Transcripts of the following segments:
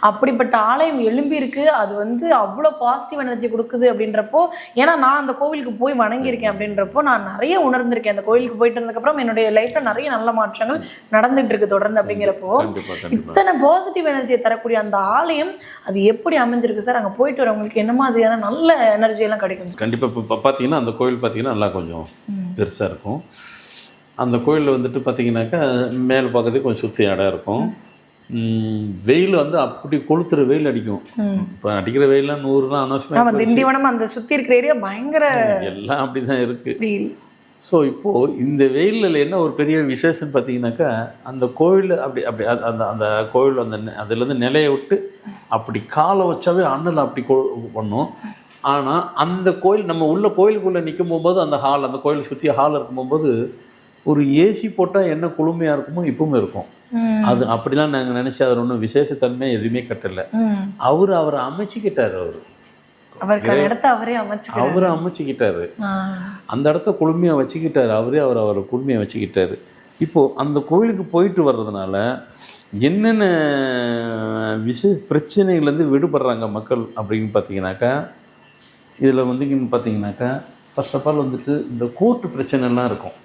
அப்படிப்பட்ட ஆலயம் எழும்பி இருக்கு. அது வந்து அவ்வளோ பாசிட்டிவ் எனர்ஜி கொடுக்குது அப்படின்றப்போ, ஏன்னா நான் அந்த கோவிலுக்கு போய் வணங்கியிருக்கேன் அப்படின்றப்போ நான் நிறைய உணர்ந்திருக்கேன். அந்த கோவிலுக்கு போயிட்டு வந்ததுக்கப்புறம் என்னுடைய லைஃப்பில் நிறைய நல்ல மாற்றங்கள் நடந்துட்டு இருக்கு தொடர்ந்து. அப்படிங்கிறப்போ இத்தனை பாசிட்டிவ் எனர்ஜியை தரக்கூடிய அந்த ஆலயம் அது எப்படி அமைஞ்சிருக்கு சார்? அங்கே போயிட்டு வரவங்களுக்கு என்ன மாதிரியான நல்ல எனர்ஜியெல்லாம் கிடைக்கும்? கண்டிப்பாக இப்போ பார்த்தீங்கன்னா அந்த கோயில் பார்த்தீங்கன்னா நல்லா கொஞ்சம் பெருசாக இருக்கும். அந்த கோயிலில் வந்துட்டு பார்த்தீங்கன்னாக்கா மேலே பார்க்கறதுக்கு கொஞ்சம் சுற்றி இடம் இருக்கும். வெயில் வந்து அப்படி கொளுத்துற வெயில் அடிக்கும். இப்போ அடிக்கிற வெயிலாம் 100லாம் அனவசியமாக. திண்டிவனம் அந்த சுற்றி இருக்கிற ஏரியா பயங்கர எல்லாம் அப்படி தான் இருக்குது. ஸோ இப்போது இந்த வெயிலில் என்ன ஒரு பெரிய விசேஷம்னு பார்த்தீங்கன்னாக்கா அந்த கோயில் அப்படி அப்படி அந்த அந்த கோயில் அந்த அதுலேருந்து நிலையை விட்டு அப்படி காலை வச்சாவே அண்ணல் அப்படி பண்ணும். ஆனால் அந்த கோயில் நம்ம உள்ள கோயிலுக்குள்ளே நிற்கும் போகும்போது அந்த ஹால் அந்த கோயிலை சுற்றி ஹால் இருக்கும் போகும்போது ஒரு ஏசி போட்டால் என்ன குளுமையாக இருக்குமோ இப்பவுமே இருக்கும். அது அப்படிலாம் நாங்கள் நினச்சி அதில் ஒன்றும் விசேஷத்தன்மை எதுவுமே கட்டலை. அவரை அமைச்சிக்கிட்டார். அவரை அமைச்சிக்கிட்டாரு. அந்த இடத்த குளுமையாக வச்சுக்கிட்டாரு. அவரை குளுமையாக வச்சுக்கிட்டாரு. இப்போது அந்த கோயிலுக்கு போயிட்டு வர்றதுனால என்னென்ன பிரச்சனைகள்லேருந்து விடுபடுறாங்க மக்கள் அப்படின்னு பார்த்தீங்கன்னாக்கா, இதில் வந்து பார்த்தீங்கன்னாக்கா ஃபர்ஸ்ட் ஆஃப் ஆல் வந்துட்டு இந்த கோர்ட்டு பிரச்சனைலாம் இருக்கும்.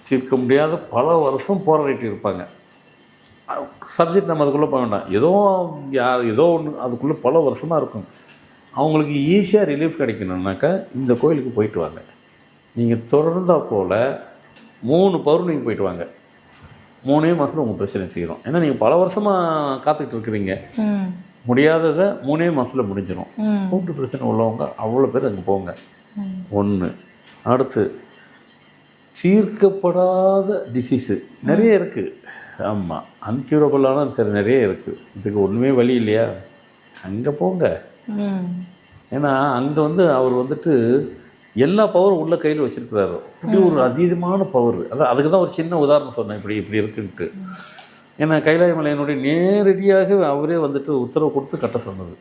தீர்க்க முடியாத பல வருஷம் போராடிட்டு இருப்பாங்க. சப்ஜெக்ட் நம்ம அதுக்குள்ளே போக வேண்டாம். ஏதோ ஒன்று அதுக்குள்ளே பல வருஷமாக இருக்கும். அவங்களுக்கு ஈஸியாக ரிலீஃப் கிடைக்கணுன்னாக்கா இந்த கோயிலுக்கு போயிட்டு வாங்க. நீங்கள் தொடர்ந்தால் போல் 3 பௌர்ணமிக்கு போயிட்டு வாங்க. 3 மாதத்தில் உங்கள் பிரச்சனை தீரும். ஏன்னா நீங்கள் பல வருஷமாக காத்துக்கிட்டு இருக்கிறீங்க. முடியாததை 3 மாதத்தில் முடிஞ்சிடும். கூட்டு பிரச்சனை உள்ளவங்க அவ்வளோ பேர் அங்கே போங்க. 1. அடுத்து தீர்க்கப்படாத டிசீஸு நிறைய இருக்குது. ஆமாம், அன்க்யூரபிளான சரி நிறைய இருக்குது. இதுக்கு ஒன்றுமே வழி இல்லையா, அங்கே போங்க. ஏன்னா அங்கே வந்து அவர் வந்துட்டு எல்லா பவரும் உள்ள கையில் வச்சுருக்கிறாரு. இப்படி ஒரு அதீதமான பவர். அதுக்கு தான் ஒரு சின்ன உதாரணம் சொன்னேன் இப்படி இருக்குன்ட்டு. ஏன்னா கைலாய மலையனுடைய நேரடியாக அவரே வந்துட்டு உத்தரவு கொடுத்து கட்ட சொன்னது.